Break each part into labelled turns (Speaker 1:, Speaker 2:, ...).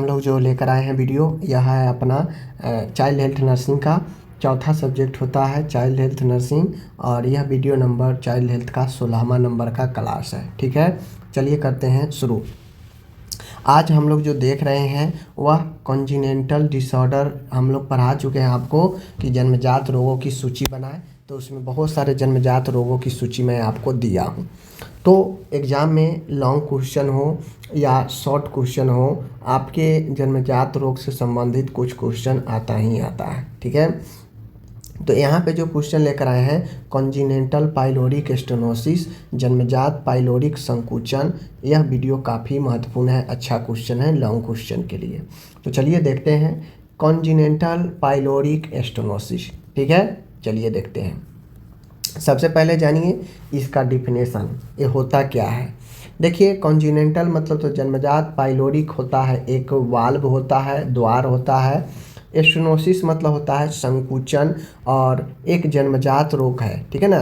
Speaker 1: लोग जो लेकर आए हैं वीडियो, यह है अपना चाइल्ड हेल्थ नर्सिंग का चौथा सब्जेक्ट होता है चाइल्ड हेल्थ नर्सिंग, और यह वीडियो नंबर चाइल्ड हेल्थ का 16वां नंबर का क्लास है। ठीक है, चलिए करते हैं शुरू। आज हम लोग जो देख रहे हैं वह कॉन्जिनेंटल डिसऑर्डर हम लोग पढ़ा चुके हैं आपको कि जन्मजात रोगों की सूची बनाएं, तो उसमें बहुत सारे जन्मजात रोगों की सूची मैं आपको दिया हूँ। तो एग्ज़ाम में लॉन्ग क्वेश्चन हो या शॉर्ट क्वेश्चन हो, आपके जन्मजात रोग से संबंधित कुछ क्वेश्चन आता ही आता है। ठीक है, तो यहाँ पे जो क्वेश्चन लेकर आए हैं कॉन्जिनेंटल पाइलोरिक स्टेनोसिस, जन्मजात पाइलोरिक संकुचन, यह वीडियो काफ़ी महत्वपूर्ण है, अच्छा क्वेश्चन है लॉन्ग क्वेश्चन के लिए। तो चलिए देखते हैं कॉन्जिनेंटल पाइलोरिक स्टेनोसिस। ठीक है, चलिए देखते हैं। सबसे पहले जानिए इसका डिफिनेशन, ये होता क्या है। देखिए कॉन्जिनेंटल मतलब तो जन्मजात, पाइलोरिक होता है एक वाल्व होता है, द्वार होता है, स्टेनोसिस मतलब होता है संकुचन और एक जन्मजात रोग है। ठीक है ना,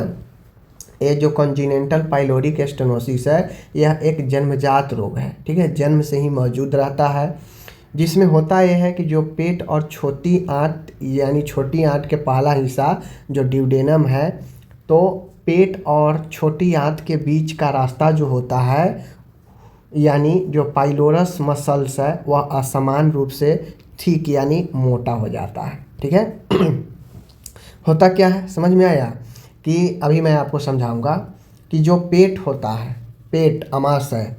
Speaker 1: ये जो कॉन्जिनेंटल पाइलोरिक स्टेनोसिस है यह एक जन्मजात रोग है। ठीक है, जन्म से ही मौजूद रहता है, जिसमें होता यह है कि जो पेट और छोटी आंत यानी छोटी आंत के पहला हिस्सा जो ड्यूडेनम है, तो पेट और छोटी आंत के बीच का रास्ता जो होता है यानी जो पाइलोरस मसल्स है वह असमान रूप से थिक यानी मोटा हो जाता है। ठीक है होता क्या है समझ में आया कि अभी मैं आपको समझाऊंगा कि जो पेट होता है, पेट अमाशय,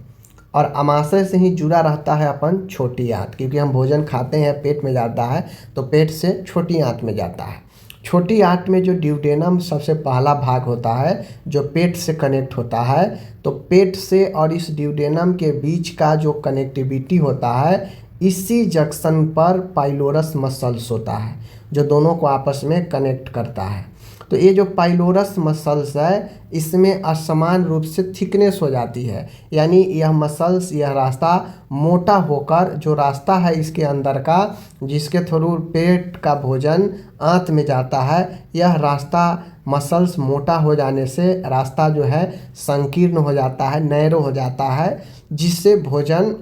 Speaker 1: और अमाशय से ही जुड़ा रहता है अपन छोटी आंत, क्योंकि हम भोजन खाते हैं पेट में जाता है तो पेट से छोटी आंत में जाता है। छोटी आंत में जो ड्यूडेनम सबसे पहला भाग होता है जो पेट से कनेक्ट होता है, तो पेट से और इस ड्यूडेनम के बीच का जो कनेक्टिविटी होता है, इसी जंक्शन पर पाइलोरस मसल्स होता है जो दोनों को आपस में कनेक्ट करता है। तो ये जो पाइलोरस मसल्स है इसमें असमान रूप से थिकनेस हो जाती है, यानी यह मसल्स, यह रास्ता मोटा होकर, जो रास्ता है इसके अंदर का जिसके थ्रू पेट का भोजन आंत में जाता है, यह रास्ता मसल्स मोटा हो जाने से रास्ता जो है संकीर्ण हो जाता है, नैरो हो जाता है, जिससे भोजन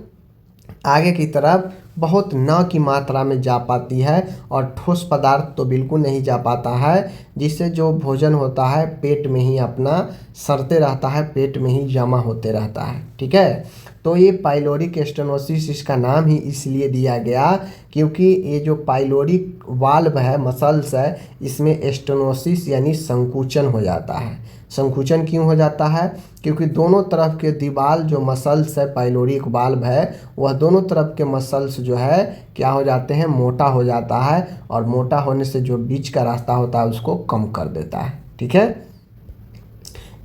Speaker 1: आगे की तरफ बहुत न की मात्रा में जा पाती है और ठोस पदार्थ तो बिल्कुल नहीं जा पाता है, जिससे जो भोजन होता है पेट में ही अपना सड़ते रहता है, पेट में ही जमा होते रहता है। ठीक है, तो ये पाइलोरिक स्टेनोसिस इसका नाम ही इसलिए दिया गया क्योंकि ये जो पाइलोरिक वाल्व है, मसल्स है, इसमें स्टेनोसिस यानी संकुचन हो जाता है। संकुचन क्यों हो जाता है? क्योंकि दोनों तरफ के दीवार जो मसल्स है, पाइलोरिक वाल्व है, वह दोनों तरफ के मसल्स जो है क्या हो जाते हैं, मोटा हो जाता है, और मोटा होने से जो बीच का रास्ता होता है उसको कम कर देता है। ठीक है,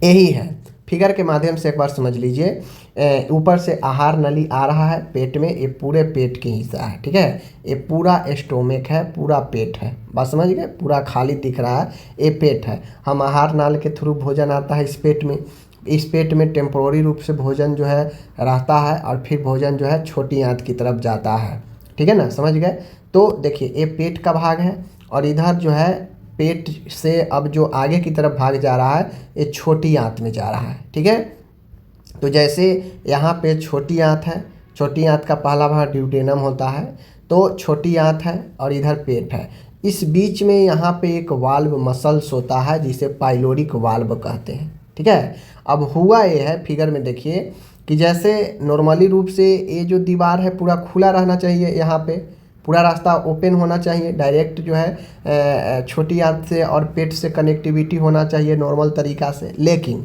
Speaker 1: यही है। फिगर के माध्यम से एक बार समझ लीजिए, ऊपर से आहार नली आ रहा है पेट में, ये पूरे पेट के हिस्सा है। ठीक है, ये पूरा स्टोमिक है, पूरा पेट है, बात समझ गए, पूरा खाली दिख रहा है, ये पेट है। हम आहार नाल के थ्रू भोजन आता है इस पेट में, इस पेट में टेम्पोररी रूप से भोजन जो है रहता है और फिर भोजन जो है छोटी आंत की तरफ जाता है। ठीक है ना, समझ गए। तो देखिए ये पेट का भाग है और इधर जो है पेट से अब जो आगे की तरफ भाग जा रहा है ये छोटी आंत में जा रहा है। ठीक है, तो जैसे यहाँ पे छोटी आंत है, छोटी आंत का पहला भाग ड्यूडेनम होता है, तो छोटी आंत है और इधर पेट है, इस बीच में यहाँ पे एक वाल्व मसल्स होता है जिसे पाइलोरिक वाल्व कहते हैं। ठीक है, अब हुआ ये है, फिगर में देखिए कि जैसे नॉर्मली रूप से ये जो दीवार है पूरा खुला रहना चाहिए, यहाँ पे पूरा रास्ता ओपन होना चाहिए, डायरेक्ट जो है छोटी आंत से और पेट से कनेक्टिविटी होना चाहिए नॉर्मल तरीका से, लेकिन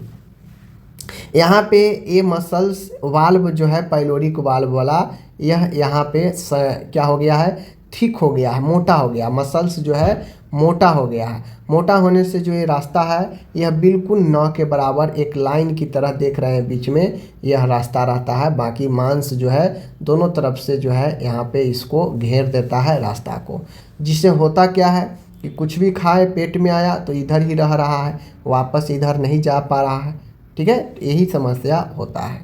Speaker 1: यहाँ पे ये मसल्स वाल्व जो है पाइलोरिक वाल्व वाला, यह यहाँ पे क्या हो गया है, थिक हो गया है, मोटा हो गया, मसल्स जो है मोटा हो गया है। मोटा होने से जो ये रास्ता है यह बिल्कुल न के बराबर एक लाइन की तरह देख रहे हैं, बीच में यह रास्ता रहता है, बाकी मांस जो है दोनों तरफ से जो है यहाँ पे इसको घेर देता है रास्ता को, जिससे होता क्या है कि कुछ भी खाए पेट में आया तो इधर ही रह रहा है, वापस इधर नहीं जा पा रहा है। ठीक है, यही समस्या होता है।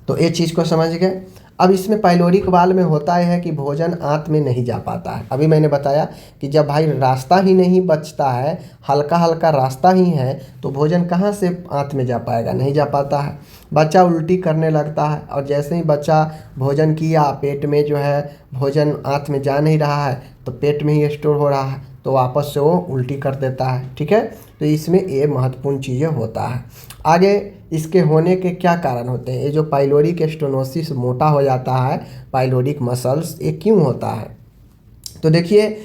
Speaker 1: तो ये चीज़ को समझ गए। अब इसमें पाइलोरिक वाल्व में होता है कि भोजन आंत में नहीं जा पाता है। अभी मैंने बताया कि जब भाई रास्ता ही नहीं बचता है, हल्का हल्का रास्ता ही है, तो भोजन कहाँ से आंत में जा पाएगा, नहीं जा पाता है। बच्चा उल्टी करने लगता है और जैसे ही बच्चा भोजन किया, पेट में जो है भोजन आंत में जा नहीं रहा है तो पेट में ही स्टोर हो रहा है, तो वापस से वो उल्टी कर देता है। ठीक है, तो इसमें ये महत्वपूर्ण चीज़ें होता है। आगे इसके होने के क्या कारण होते हैं? ये जो पाइलोरिक स्टेनोसिस मोटा हो जाता है, पाइलोरिक मसल्स, ये क्यों होता है? तो देखिए,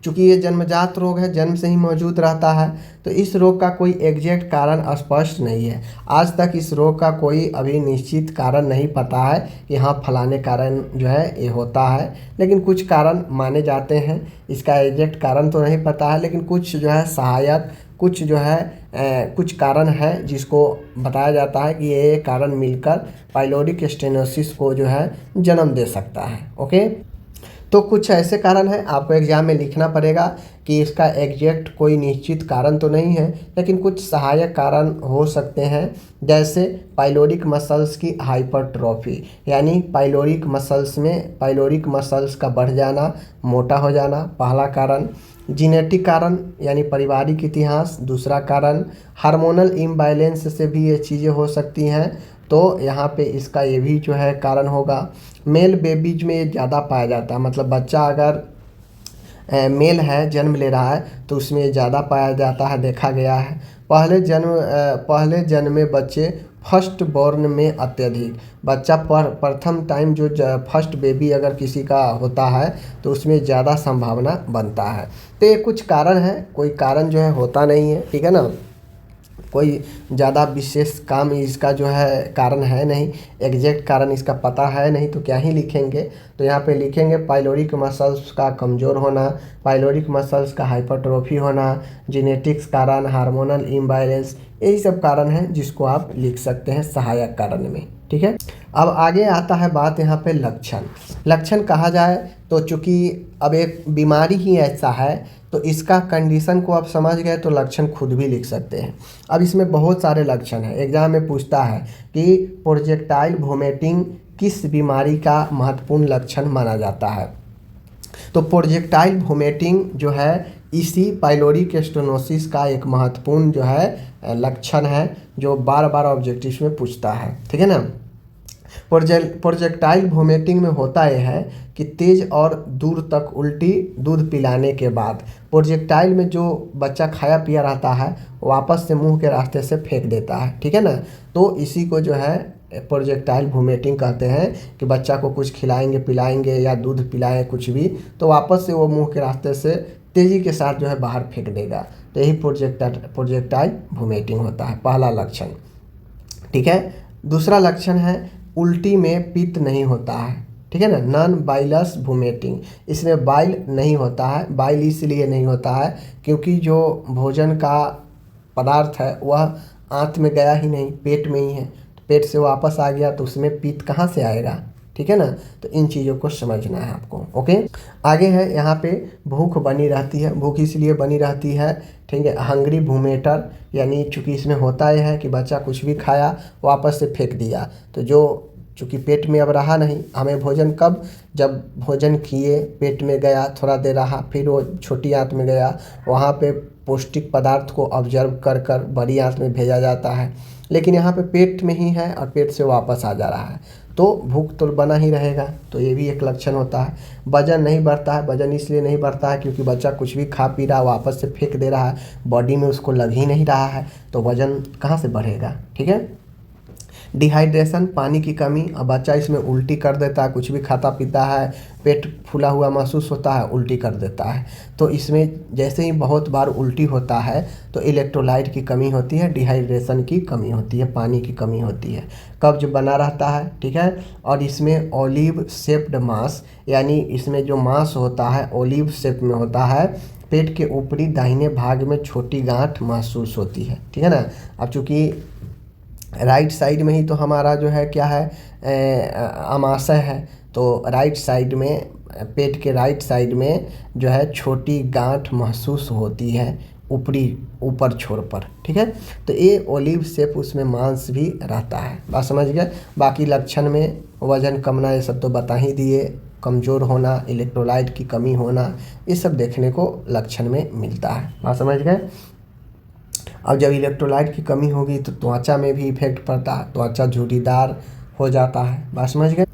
Speaker 1: चूँकि ये जन्मजात रोग है, जन्म से ही मौजूद रहता है, तो इस रोग का कोई एग्जैक्ट कारण स्पष्ट नहीं है। आज तक इस रोग का कोई अभी निश्चित कारण नहीं पता है कि हाँ फलाने कारण जो है ये होता है, लेकिन कुछ कारण माने जाते हैं। इसका एग्जैक्ट कारण तो नहीं पता है, लेकिन कुछ जो है सहायक, कुछ जो है कुछ कारण है जिसको बताया जाता है कि ये कारण मिलकर पाइलोरिक स्टेनोसिस को जो है जन्म दे सकता है। ओके, तो कुछ ऐसे कारण हैं, आपको एग्जाम में लिखना पड़ेगा कि इसका एग्जैक्ट कोई निश्चित कारण तो नहीं है, लेकिन कुछ सहायक कारण हो सकते हैं। जैसे पाइलोरिक मसल्स की हाइपरट्रॉफी, यानी पाइलोरिक मसल्स का बढ़ जाना, मोटा हो जाना, पहला कारण। जीनेटिक कारण यानी पारिवारिक इतिहास, दूसरा कारण। हार्मोनल इम्बैलेंस से भी ये चीज़ें हो सकती हैं, तो यहाँ पे इसका ये भी जो है कारण होगा। मेल बेबीज में ये ज़्यादा पाया जाता है, मतलब बच्चा अगर मेल है, जन्म ले रहा है, तो उसमें ये ज़्यादा पाया जाता है, देखा गया है। पहले जन्मे बच्चे फर्स्ट बॉर्न में अत्यधिक, बच्चा प्रथम टाइम जो फर्स्ट बेबी अगर किसी का होता है तो उसमें ज़्यादा संभावना बनता है। तो ये कुछ कारण है, कोई कारण जो है होता नहीं है, ठीक है ना, कोई ज़्यादा विशेष काम इसका जो है कारण है नहीं, एग्जैक्ट कारण इसका पता है नहीं, तो क्या ही लिखेंगे। तो यहाँ पे लिखेंगे पाइलोरिक मसल्स का कमज़ोर होना, पाइलोरिक मसल्स का हाइपरट्रोफी होना, जेनेटिक्स कारण, हार्मोनल इम्बैलेंस, यही सब कारण हैं जिसको आप लिख सकते हैं सहायक कारण में। ठीक है, अब आगे आता है बात यहाँ पे लक्षण कहा जाए तो चूँकि अब एक बीमारी ही ऐसा है, तो इसका कंडीशन को आप समझ गए तो लक्षण खुद भी लिख सकते हैं। अब इसमें बहुत सारे लक्षण हैं, एग्जाम में पूछता है कि प्रोजेक्टाइल वोमिटिंग किस बीमारी का महत्वपूर्ण लक्षण माना जाता है। तो प्रोजेक्टाइल वोमिटिंग जो है इसी पाइलोरिक स्टेनोसिस का एक महत्वपूर्ण जो है लक्षण है, जो बार बार ऑब्जेक्टिव में पूछता है। ठीक है ना, प्रोजेक्टाइल वोमिटिंग में होता यह है कि तेज और दूर तक उल्टी दूध पिलाने के बाद प्रोजेक्टाइल में जो बच्चा खाया पिया रहता है वापस से मुंह के रास्ते से फेंक देता है। ठीक है ना, तो इसी को जो है प्रोजेक्टाइल वोमिटिंग कहते हैं कि बच्चा को कुछ खिलाएंगे पिलाएंगे या दूध पिलाएं कुछ भी, तो वापस से वो मुंह के रास्ते से तेज़ी के साथ जो है बाहर फेंक देगा, तो यही प्रोजेक्टाइल वोमिटिंग होता है, पहला लक्षण। ठीक है, दूसरा लक्षण है उल्टी में पित्त नहीं होता है। ठीक है ना, नॉन बाइलस वोमिटिंग, इसमें बाइल नहीं होता है। बाइल इसलिए नहीं होता है क्योंकि जो भोजन का पदार्थ है वह आंत में गया ही नहीं, पेट में ही है, तो पेट से वापस आ गया तो उसमें पित्त कहाँ से आएगा। ठीक है ना, तो इन चीज़ों को समझना है आपको। ओके, आगे है यहाँ पे भूख बनी रहती है, भूख इसलिए बनी रहती है, ठीक है, हंग्री वोमिटर, यानी चूँकि इसमें होता यह है कि बच्चा कुछ भी खाया वापस से फेंक दिया, तो जो चूँकि पेट में अब रहा नहीं, हमें भोजन कब, जब भोजन किए पेट में गया, थोड़ा देर रहा, फिर वो छोटी आंत में गया, वहाँ पे पौष्टिक पदार्थ को ऑब्जर्व कर कर बड़ी आंत में भेजा जाता है, लेकिन यहाँ पे पेट में ही है और पेट से वापस आ जा रहा है, तो भूख तो बना ही रहेगा, तो ये भी एक लक्षण होता है। वजन नहीं बढ़ता है, वजन इसलिए नहीं बढ़ता है क्योंकि बच्चा कुछ भी खा पी रहा वापस से फेंक दे रहा है, बॉडी में उसको लग ही नहीं रहा है, तो वजन कहाँ से बढ़ेगा। ठीक है, डिहाइड्रेशन, पानी की कमी, अब बच्चा इसमें उल्टी कर देता है, कुछ भी खाता पीता है, पेट फूला हुआ महसूस होता है, उल्टी कर देता है, तो इसमें जैसे ही बहुत बार उल्टी होता है तो इलेक्ट्रोलाइट की कमी होती है, डिहाइड्रेशन की कमी होती है, पानी की कमी होती है, कब्ज बना रहता है। ठीक है, और इसमें ओलिव शेप्ड मांस, यानी इसमें जो मांस होता है ओलिव शेप में होता है, पेट के ऊपरी दाहिने भाग में छोटी गांठ महसूस होती है। ठीक है ना, अब चूँकि राइट साइड में ही तो हमारा जो है क्या है आमाशय है, तो राइट साइड में, पेट के राइट साइड में जो है छोटी गांठ महसूस होती है ऊपर छोर पर। ठीक है, तो ये ओलिव शेप उसमें मांस भी रहता है, बात समझ गए। बाकी लक्षण में वज़न कमना ये सब तो बता ही दिए, कमज़ोर होना, इलेक्ट्रोलाइट की कमी होना, ये सब देखने को लक्षण में मिलता है। बात समझ गए। अब जब इलेक्ट्रोलाइट की कमी होगी तो त्वचा में भी इफेक्ट पड़ता है, त्वचा झुर्रीदार हो जाता है। बात समझ गए।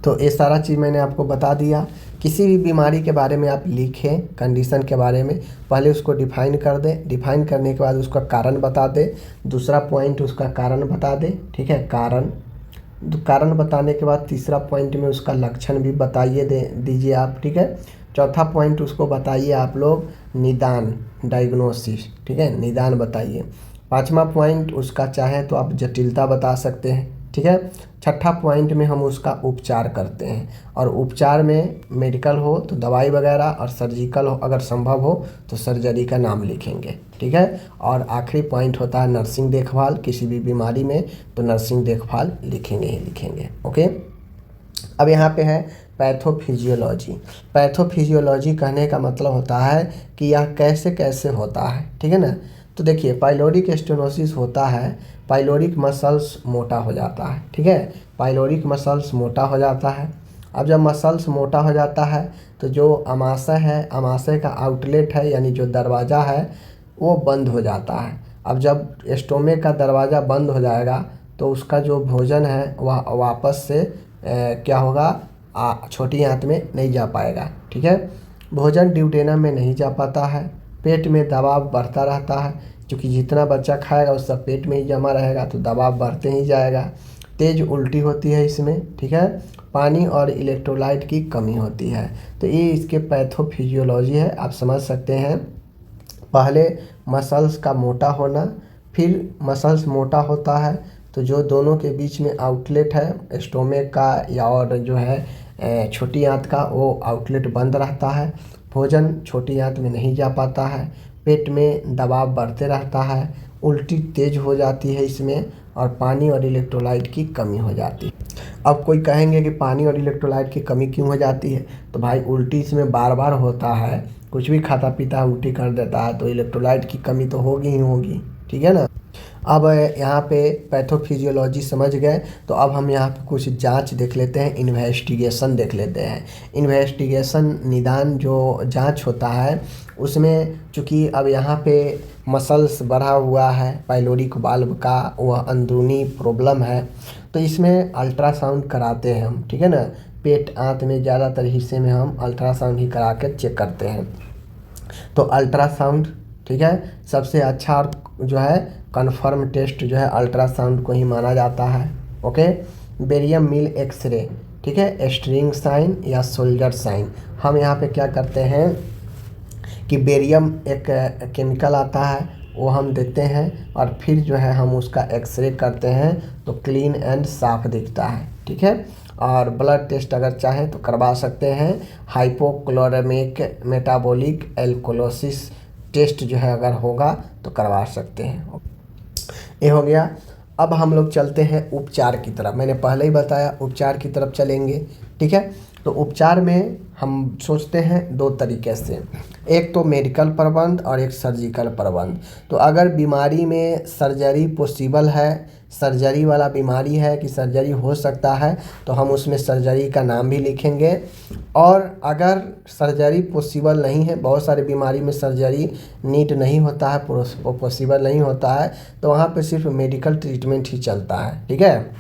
Speaker 1: तो ये सारा चीज़ मैंने आपको बता दिया। किसी भी बीमारी के बारे में आप लिखें, कंडीशन के बारे में पहले उसको डिफाइन कर दें, डिफाइन करने के बाद उसका कारण बता दें, दूसरा पॉइंट उसका कारण बता दें, ठीक है, कारण बताने के बाद तीसरा पॉइंट में उसका लक्षण भी बताइए दीजिए आप, ठीक है। चौथा पॉइंट उसको बताइए आप लोग निदान, डायग्नोसिस, ठीक है, निदान बताइए। पांचवा पॉइंट उसका चाहे तो आप जटिलता बता सकते हैं, ठीक है। छठा पॉइंट में हम उसका उपचार करते हैं, और उपचार में मेडिकल हो तो दवाई वगैरह, और सर्जिकल हो अगर संभव हो तो सर्जरी का नाम लिखेंगे, ठीक है। और आखिरी पॉइंट होता है नर्सिंग देखभाल, किसी भी बीमारी में तो नर्सिंग देखभाल लिखेंगे ही लिखेंगे, ओके। अब यहाँ पे है पैथोफिजियोलॉजी। पैथोफिजियोलॉजी कहने का मतलब होता है कि यह कैसे कैसे होता है, ठीक है ना। तो देखिए पाइलोरिक स्टेनोसिस होता है, पाइलोरिक मसल्स मोटा हो जाता है, ठीक है, पाइलोरिक मसल्स मोटा हो जाता है। अब जब मसल्स मोटा हो जाता है तो जो अमाशय है, अमाशय का आउटलेट है यानी जो दरवाज़ा है वो बंद हो जाता है। अब जब स्टोमेक का दरवाज़ा बंद हो जाएगा तो उसका जो भोजन है वह वापस से क्या होगा, छोटी आंत में नहीं जा पाएगा, ठीक है। भोजन ड्यूडेनम में नहीं जा पाता है, पेट में दबाव बढ़ता रहता है, क्योंकि जितना बच्चा खाएगा उस सब पेट में ही जमा रहेगा तो दबाव बढ़ते ही जाएगा। तेज़ उल्टी होती है इसमें, ठीक है। पानी और इलेक्ट्रोलाइट की कमी होती है। तो ये इसके पैथोफिजियोलॉजी है, आप समझ सकते हैं। पहले मसल्स का मोटा होना, फिर मसल्स मोटा होता है तो जो दोनों के बीच में आउटलेट है स्टोमेक का या और जो है छोटी आंत का, वो आउटलेट बंद रहता है, भोजन छोटी आंत में नहीं जा पाता है, पेट में दबाव बढ़ते रहता है, उल्टी तेज हो जाती है इसमें, और पानी और इलेक्ट्रोलाइट की कमी हो जाती है। अब कोई कहेंगे कि पानी और इलेक्ट्रोलाइट की कमी क्यों हो जाती है, तो भाई उल्टी इसमें बार बार होता है, कुछ भी खाता पीता उल्टी कर देता है तो इलेक्ट्रोलाइट की कमी तो होगी ही होगी, ठीक है ना। अब यहाँ पे पैथोफिजियोलॉजी समझ गए, तो अब हम यहाँ पे कुछ जांच देख लेते हैं, इन्वेस्टिगेशन देख लेते हैं। इन्वेस्टिगेशन निदान जो जांच होता है उसमें चूँकि अब यहाँ पे मसल्स बढ़ा हुआ है, पाइलोरिक वाल्व का वह अंदरूनी प्रॉब्लम है, तो इसमें अल्ट्रासाउंड कराते हैं हम, ठीक है ना। पेट आंत में ज़्यादातर हिस्से में हम अल्ट्रासाउंड ही करा के चेक करते हैं। तो अल्ट्रासाउंड, ठीक है, सबसे अच्छा और जो है कन्फर्म टेस्ट जो है अल्ट्रासाउंड को ही माना जाता है, ओके। बेरियम मिल एक्सरे, ठीक है, स्ट्रिंग साइन या सोल्जर साइन। हम यहाँ पे क्या करते हैं कि बेरियम एक केमिकल आता है वो हम देते हैं, और फिर जो है हम उसका एक्सरे करते हैं तो क्लीन एंड साफ दिखता है, ठीक है। और ब्लड टेस्ट अगर चाहें तो करवा सकते हैं, हाइपोक्लोरेमिक मेटाबॉलिक एल्कोलोसिस टेस्ट जो है अगर होगा तो करवा सकते हैं। ये हो गया। अब हम लोग चलते हैं उपचार की तरफ। मैंने पहले ही बताया उपचार की तरफ चलेंगे, ठीक है। तो उपचार में हम सोचते हैं दो तरीके से, एक तो मेडिकल प्रबंध और एक सर्जिकल प्रबंध। तो अगर बीमारी में सर्जरी पॉसिबल है, सर्जरी वाला बीमारी है कि सर्जरी हो सकता है, तो हम उसमें सर्जरी का नाम भी लिखेंगे। और अगर सर्जरी पॉसिबल नहीं है, बहुत सारी बीमारी में सर्जरी नीड नहीं होता है, पॉसिबल नहीं होता है, तो वहाँ पे सिर्फ मेडिकल ट्रीटमेंट ही चलता है, ठीक है।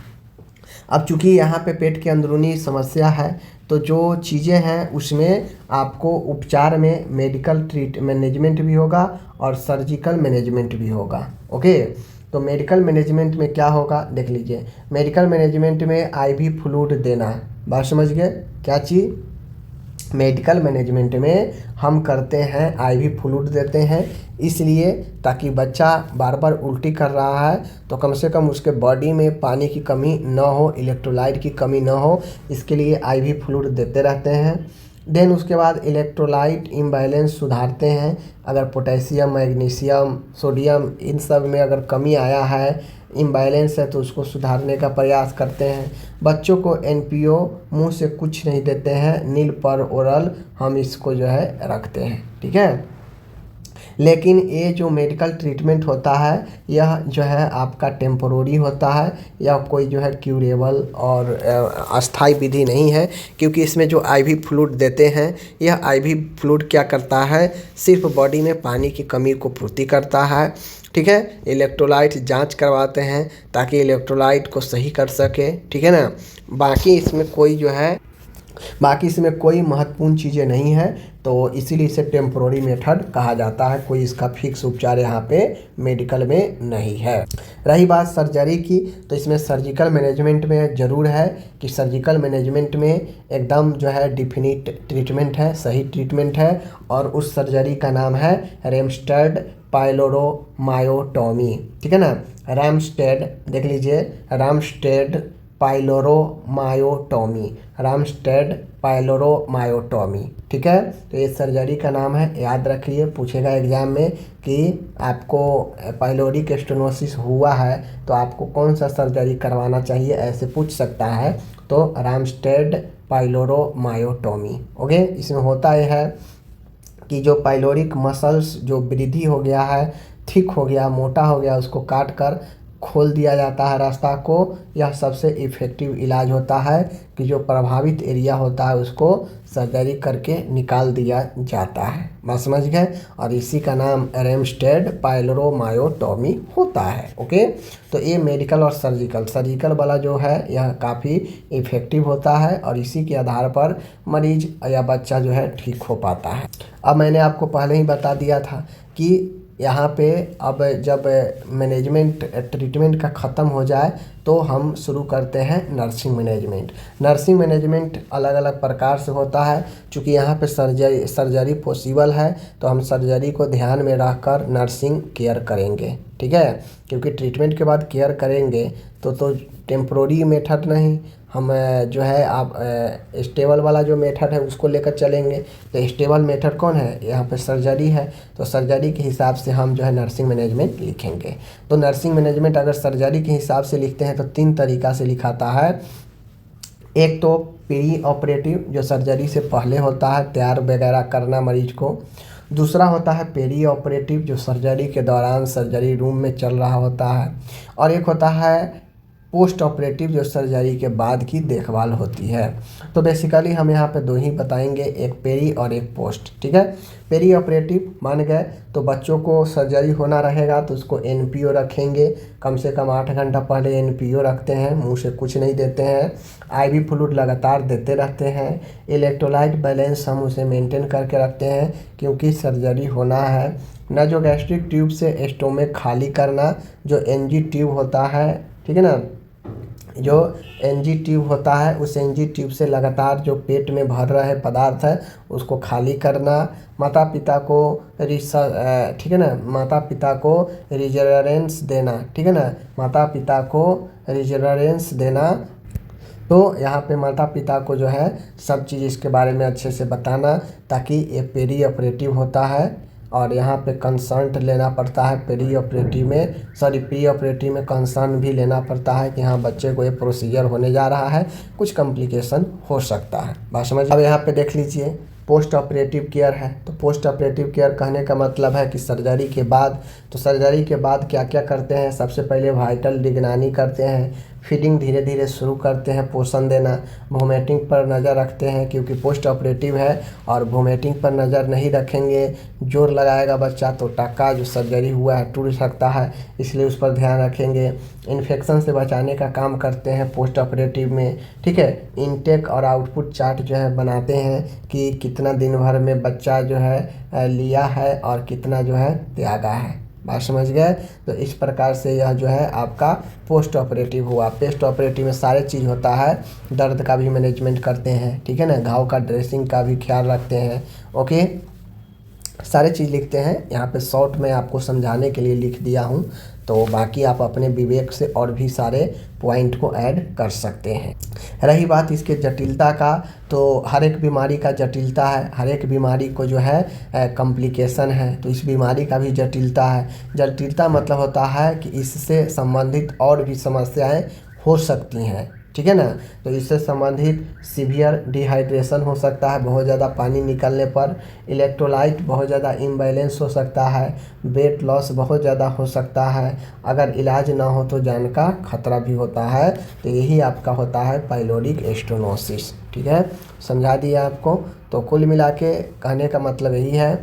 Speaker 1: अब चूँकि यहाँ पे पेट के अंदरूनी समस्या है तो जो चीज़ें हैं उसमें आपको उपचार में मेडिकल मैनेजमेंट भी होगा और सर्जिकल मैनेजमेंट भी होगा, ओके। तो मेडिकल मैनेजमेंट में क्या होगा देख लीजिए। मेडिकल मैनेजमेंट में आईवी फ्लूइड देना है, बात समझ गए क्या चीज़। मेडिकल मैनेजमेंट में हम करते हैं आईवी फ्लूइड देते हैं, इसलिए ताकि बच्चा बार बार उल्टी कर रहा है तो कम से कम उसके बॉडी में पानी की कमी न हो, इलेक्ट्रोलाइट की कमी न हो, इसके लिए आईवी फ्लूइड देते रहते हैं। देन उसके बाद इलेक्ट्रोलाइट इम्बैलेंस सुधारते हैं। अगर पोटेशियम, मैग्नीशियम, सोडियम इन सब में अगर कमी आया है, इम्बैलेंस है, तो उसको सुधारने का प्रयास करते हैं। बच्चों को एनपीओ मुंह से कुछ नहीं देते हैं, नील पर ओरल हम इसको जो है रखते हैं, ठीक है। लेकिन ये जो मेडिकल ट्रीटमेंट होता है यह जो है आपका टेम्पोररी होता है, या कोई जो है क्यूरेबल और अस्थाई विधि नहीं है, क्योंकि इसमें जो आईवी फ्लूइड देते हैं यह आईवी फ्लूइड क्या करता है, सिर्फ बॉडी में पानी की कमी को पूर्ति करता है। ठीक है, इलेक्ट्रोलाइट जांच करवाते हैं ताकि इलेक्ट्रोलाइट को सही कर सके। ठीक है ना, बाकी इसमें कोई महत्वपूर्ण चीज़ें नहीं है, तो इसीलिए इसे टेम्पोररी मेथड कहा जाता है। कोई इसका फिक्स उपचार यहाँ पे मेडिकल में नहीं है। रही बात सर्जरी की, तो इसमें सर्जिकल मैनेजमेंट में ज़रूर है कि सर्जिकल मैनेजमेंट में एकदम जो है डिफिनिट ट्रीटमेंट है, सही ट्रीटमेंट है, और उस सर्जरी का नाम है रेमस्टेड पाइलोरोमायोटॉमी। ठीक है ना, रैमस्टेड देख लीजिए, रामस्टेड पाइलोरोमायोटॉमी, रामस्टेड पाइलोरोमायोटॉमी। ठीक है, तो ये सर्जरी का नाम है, याद रखिए, पूछेगा एग्जाम में कि आपको पाइलोरिक स्टेनोसिस हुआ है तो आपको कौन सा सर्जरी करवाना चाहिए, ऐसे पूछ सकता है। तो रामस्टेड पाइलोरोमायोटॉमी। ओके, इसमें होता यह है कि जो पाइलोरिक मसल्स जो वृद्धि हो गया है, थिक हो गया, मोटा हो गया, उसको काट कर खोल दिया जाता है रास्ता को। यह सबसे इफ़ेक्टिव इलाज होता है कि जो प्रभावित एरिया होता है उसको सर्जरी करके निकाल दिया जाता है। बात समझ गए, और इसी का नाम रेमस्टेड पाइलोरोमायोटॉमी होता है। ओके, तो ये मेडिकल और सर्जिकल वाला जो है यह काफ़ी इफ़ेक्टिव होता है, और इसी के आधार पर मरीज या बच्चा जो है ठीक हो पाता है। अब मैंने आपको पहले ही बता दिया था कि यहाँ पे अब जब मैनेजमेंट ट्रीटमेंट का ख़त्म हो जाए तो हम शुरू करते हैं नर्सिंग मैनेजमेंट। नर्सिंग मैनेजमेंट अलग अलग प्रकार से होता है। चूँकि यहाँ पे सर्जरी पॉसिबल है तो हम सर्जरी को ध्यान में रखकर नर्सिंग केयर करेंगे। ठीक है, क्योंकि ट्रीटमेंट के बाद केयर करेंगे तो टेम्प्रोरी मेथड नहीं, हम जो है आप स्टेबल वाला जो मेथड है उसको लेकर चलेंगे। तो स्टेबल मेथड कौन है, यहाँ पे सर्जरी है, तो सर्जरी के हिसाब से हम जो है नर्सिंग मैनेजमेंट लिखेंगे। तो नर्सिंग मैनेजमेंट अगर सर्जरी के हिसाब से लिखते हैं तो 3 तरीक़ा से लिखाता है। एक तो प्री ऑपरेटिव, जो सर्जरी से पहले होता है, तैयार वगैरह करना मरीज को। दूसरा होता है पेरी ऑपरेटिव, जो सर्जरी के दौरान सर्जरी रूम में चल रहा होता है। और एक होता है पोस्ट ऑपरेटिव, जो सर्जरी के बाद की देखभाल होती है। तो बेसिकली हम यहाँ पे 2 ही बताएंगे, एक पेरी और एक पोस्ट। ठीक है, पेरी ऑपरेटिव मान गए तो बच्चों को सर्जरी होना रहेगा तो उसको एनपीओ रखेंगे, कम से कम 8 घंटा पहले एनपीओ रखते हैं, मुंह से कुछ नहीं देते हैं, आईवी फ्लूइड लगातार देते रहते हैं, इलेक्ट्रोलाइट बैलेंस हम उसे मेंटेन करके रखते हैं क्योंकि सर्जरी होना है। नासोगैस्ट्रिक ट्यूब से स्टोमक खाली करना, जो एनजी ट्यूब होता है, ठीक है ना, जो एनजी ट्यूब होता है उस एनजी ट्यूब से लगातार जो पेट में भर रहे पदार्थ है उसको खाली करना। माता पिता को ठीक है ना, माता पिता को रिजरेंस देना। ठीक है ना, माता पिता को रिजरेंस देना। तो यहाँ पे माता पिता को जो है सब चीज़ इसके बारे में अच्छे से बताना, ताकि ये पेरी ऑपरेटिव होता है और यहाँ पे कंसर्न लेना पड़ता है प्री ऑपरेटिव में कंसर्न भी लेना पड़ता है कि हाँ बच्चे को ये प्रोसीजर होने जा रहा है, कुछ कॉम्प्लिकेशन हो सकता है। बात समझ। अब यहाँ पे देख लीजिए पोस्ट ऑपरेटिव केयर है। तो पोस्ट ऑपरेटिव केयर कहने का मतलब है कि सर्जरी के बाद, तो सर्जरी के बाद क्या क्या करते हैं, सबसे पहले वाइटल निगरानी करते हैं, फीडिंग धीरे धीरे शुरू करते हैं, पोषण देना, वोमिटिंग पर नज़र रखते हैं क्योंकि पोस्ट ऑपरेटिव है और वोमिटिंग पर नज़र नहीं रखेंगे, जोर लगाएगा बच्चा तो टक्का जो सर्जरी हुआ है टूट सकता है, इसलिए उस पर ध्यान रखेंगे। इन्फेक्शन से बचाने का काम करते हैं पोस्ट ऑपरेटिव में। ठीक है, इनटेक और आउटपुट चार्ट जो है बनाते हैं कि कितना दिन भर में बच्चा जो है लिया है और कितना जो है त्यागा है। बात समझ गए। तो इस प्रकार से यह जो है आपका पोस्ट ऑपरेटिव हुआ। पोस्ट ऑपरेटिव में सारे चीज़ होता है, दर्द का भी मैनेजमेंट करते हैं, ठीक है ना, घाव का ड्रेसिंग का भी ख्याल रखते हैं। ओके, सारे चीज़ लिखते हैं। यहाँ पे शॉर्ट में आपको समझाने के लिए लिख दिया हूँ, तो बाकी आप अपने विवेक से और भी सारे पॉइंट को ऐड कर सकते हैं। रही बात इसके जटिलता का, तो हर एक बीमारी का जटिलता है, हर एक बीमारी को जो है कॉम्प्लिकेशन है, तो इस बीमारी का भी जटिलता है। जटिलता मतलब होता है कि इससे संबंधित और भी समस्याएं हो सकती हैं। ठीक है ना। तो इससे संबंधित सीवियर डिहाइड्रेशन हो सकता है, बहुत ज़्यादा पानी निकलने पर। इलेक्ट्रोलाइट बहुत ज़्यादा इम्बैलेंस हो सकता है। वेट लॉस बहुत ज़्यादा हो सकता है। अगर इलाज ना हो तो जान का खतरा भी होता है। तो यही आपका होता है पाइलोरिक स्टेनोसिस। ठीक है, समझा दिया आपको। तो कुल मिला के कहने का मतलब यही है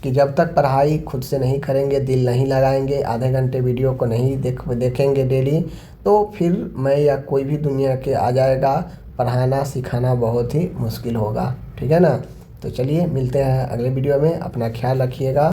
Speaker 1: कि जब तक पढ़ाई खुद से नहीं करेंगे, दिल नहीं लगाएंगे, आधे घंटे वीडियो को नहीं देखेंगे डेली, तो फिर मैं या कोई भी दुनिया के आ जाएगा, पढ़ाना सिखाना बहुत ही मुश्किल होगा। ठीक है ना। तो चलिए मिलते हैं अगले वीडियो में, अपना ख्याल रखिएगा।